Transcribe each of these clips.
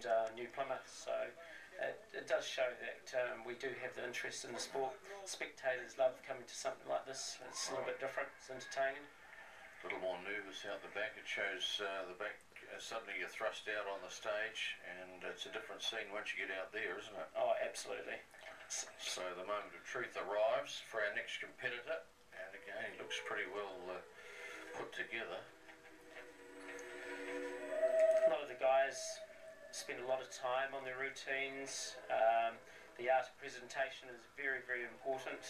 and New Plymouth. So it does show that we do have the interest in the sport. Spectators love coming to something like this. It's a little bit different, it's entertaining. A little more nervous out the back. It shows the back, suddenly you're thrust out on the stage, and it's a different scene once you get out there, isn't it? Oh, absolutely. So the moment of truth arrives for our next competitor, and again, he looks pretty well put together. A lot of the guys spend a lot of time on their routines. The art of presentation is very, very important.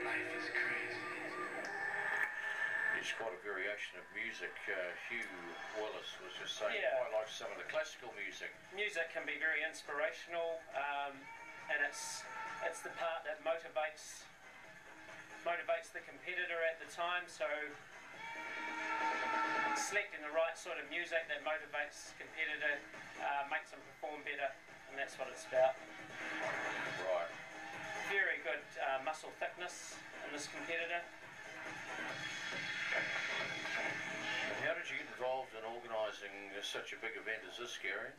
Life is crazy. There's quite a variation of music. Hugh Willis was just saying quite like some of the classical music. Music can be very inspirational, and it's the part that motivates the competitor at the time. So selecting the right sort of music that motivates the competitor makes them perform better, and that's what it's about. Right. Very good muscle thickness in this competitor. And how did you get involved in organising such a big event as this, Gary?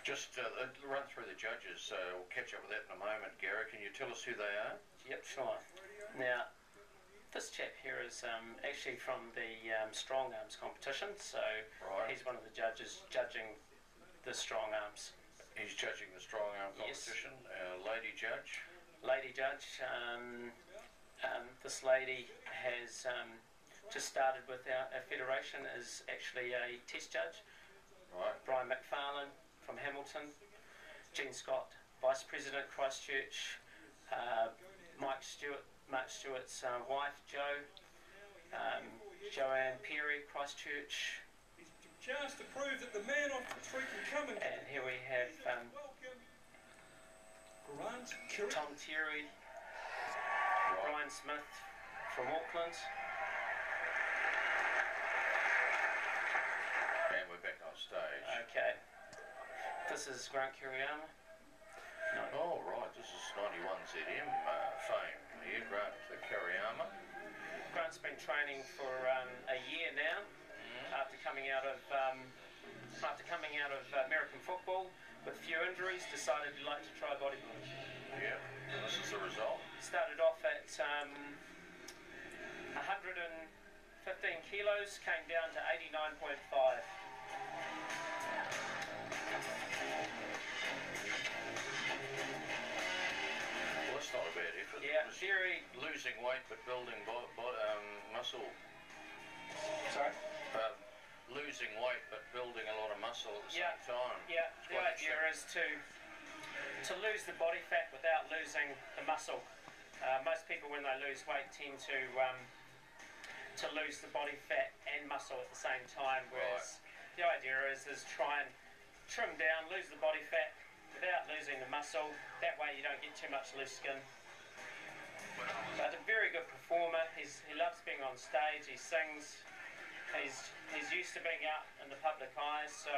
Just run through the judges. We'll catch up with that in a moment. Gary, can you tell us who they are? Yep, sure. Now, this chap here is actually from the strong arms competition, so he's one of the judges judging the strong arms. He's judging the strong arm competition. Yes. Lady judge? Lady judge. This lady has just started with our federation, is actually a test judge. Right. Brian McFarlane from Hamilton. Jean Scott, Vice President, Christchurch. Mark Stewart's wife, Jo. Joanne Perry, Christchurch. Chance to prove that the man off the tree can come and here we have Tom Terry, Brian Smith from Auckland. And we're back on stage. Okay. This is Grant Kiriyama. No. Oh, right. This is 91 ZM fame. Here, Grant Kiriyama. Grant's been training for a year now. After coming out of American football with a few injuries, decided he'd like to try bodybuilding. Yeah, and this is the result. Started off at 115 kilos, came down to 89.5. Well, that's not a bad effort. Yeah, very losing weight but building muscle. Sorry? Losing weight but building a lot of muscle at the same time. Yeah, the idea is to lose the body fat without losing the muscle. Most people, when they lose weight, tend to lose the body fat and muscle at the same time, whereas the idea is try and trim down, lose the body fat without losing the muscle. That way you don't get too much loose skin. But a very good performer. He loves being on stage. He sings. He's used to being out in the public eye, so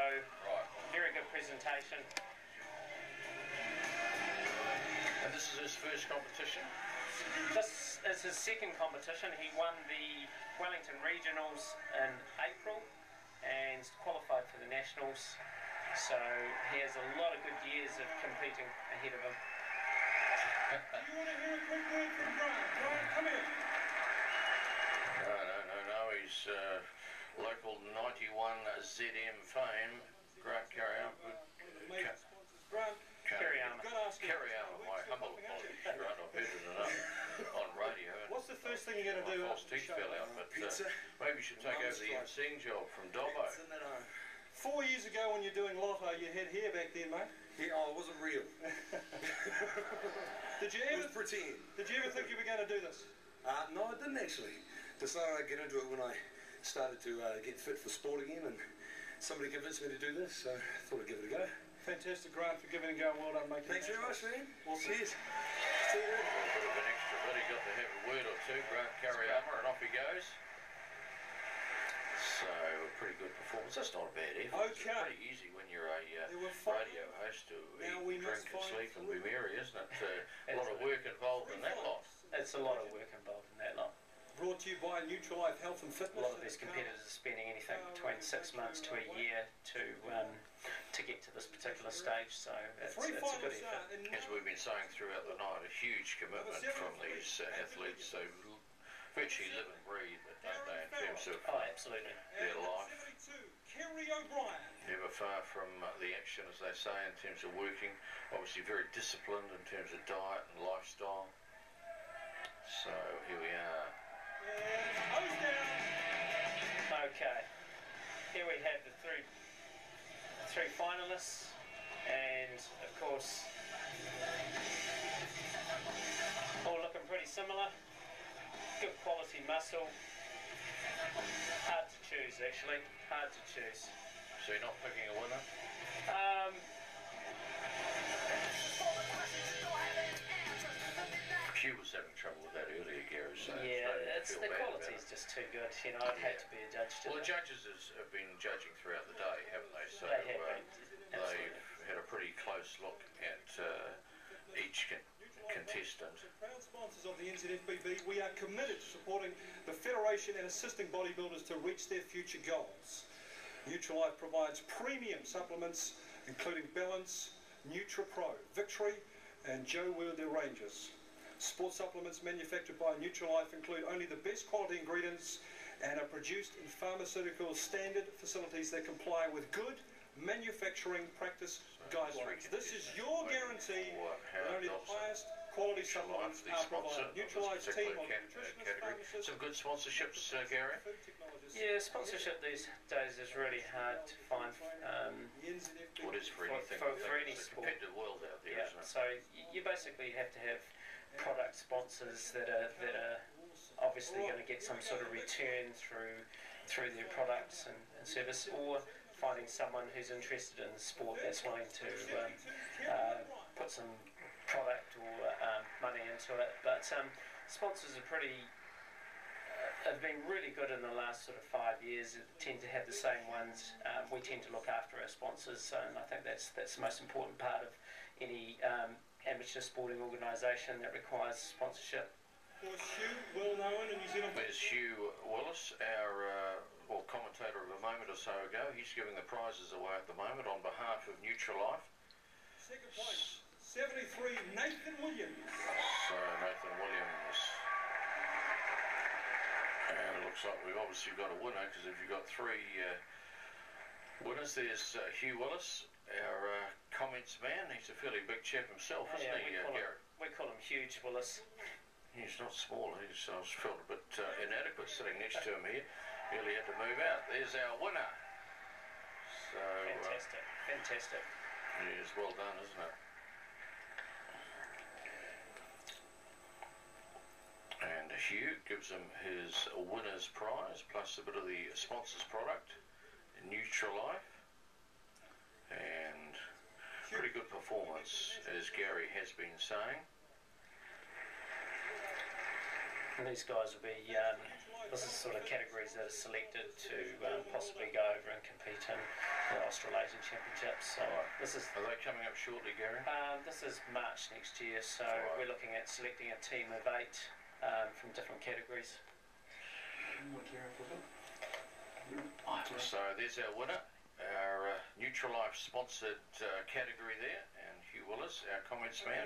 very good presentation. And this is his first competition? This is his second competition. He won the Wellington Regionals in April and qualified for the Nationals. So he has a lot of good years of competing ahead of him. You want to hear a quick word from Brian? Brian, come here. No. He's local 91 ZM fame. Grant Kiriyama. Brian Kiriyama. My humble apologies, Grant. I've heard it enough on radio. What's the first thing you're going to do? My false teeth fell out, but maybe you should take over the emceeing job from Dobbo. 4 years ago when you're doing Lotto, you had hair back then, mate. Yeah, it wasn't real. Did you ever it was pretend? Did you ever think you were going to do this? No, I didn't actually. Decided I'd get into it when I started to get fit for sport again, and somebody convinced me to do this, so I thought I'd give it a go. Fantastic, Grant, for giving it a go. Well done, mate. Thanks very much, man. Well, cheers. See you then. A bit of an extra bit. He got to have a word or two, Grant Kiriyama, and off he goes. So So a pretty good performance. That's not a bad effort. It's Okay. pretty easy when you're a There were five. radio host to Now eat, we drink must and find sleep and be three. merry, isn't it? A lot of work involved in that lot. It's a lot of work involved in that lot. Brought to you by Nutrilife Health and A Fitness. lot of these competitors are spending anything between 6 months to a year to get to this particular stage, so it's a good effort. As we've been saying throughout the night, a huge commitment from these athletes. They virtually live and breathe it, don't they, in terms of Oh, absolutely. their life. 72, Kerry O'Brien. Never far from the action, as they say, in terms of working. Obviously very disciplined in terms of diet and lifestyle. So here we are. And hose down. Okay, here we have the three finalists, and of course, all looking pretty similar. Good quality muscle. Hard to choose, actually. Hard to choose. So you're not picking a winner? Hugh was having trouble with that earlier, Gary. So Yeah, it's the quality is just too good. You know, I'd hate to be a judge to Well, the that. judges have been judging throughout the day, haven't they? So They have been. they've had a pretty close look at each contestant. Proud sponsors of the NZFBB, we are committed to supporting the Federation and assisting bodybuilders to reach their future goals. Nutrilife provides premium supplements including Balance, NutriPro, Victory and Joe Wilder ranges. Sports supplements manufactured by Nutrilife include only the best quality ingredients and are produced in pharmaceutical standard facilities that comply with good manufacturing practice guidelines. This is your guarantee that only the highest quality supplements are provided. Nutrilife team of nutritionists, pharmacists, Some good sponsorships, Gary. food technologists. Yeah, sponsorship these days is really hard to find. The NZFBB. What is for anything? for any It's a sport. competitive world out there, Yeah, isn't it? so you basically have to have product sponsors that are obviously going to get some sort of return through their products and service, or finding someone who's interested in the sport that's willing to put some product or money into it. But sponsors are have been really good in the last sort of 5 years. They tend to have the same ones. We tend to look after our sponsors, so and I think that's the most important part of any amateur sporting organisation that requires sponsorship. Of course, Hugh, well known in New Zealand. There's Hugh Willis, our commentator of a moment or so ago. He's giving the prizes away at the moment on behalf of Nutrilife. Second place, 73, Nathan Williams. So Nathan Williams. And it looks like we've obviously got a winner, because if you've got three winners, there's Hugh Willis, our comments man. He's a fairly big chap himself, isn't he, Gary? We call him Huge Willis. He's not small. I was felt a bit inadequate sitting next to him here. Nearly had to move out. There's our winner. So Fantastic. Yes, well done, isn't it? And Hugh gives him his winner's prize plus a bit of the sponsor's product, Nutrilife, and pretty good performance, as Gary has been saying. And these guys will be, this is sort of categories that are selected to possibly go over and compete in the Australasian Championships. So this is Are they coming up shortly, Gary? this is March next year, so we're looking at selecting a team of 8 from different categories. So there's our winner, our Nutrilife sponsored category there, and Hugh Willis, our comments man.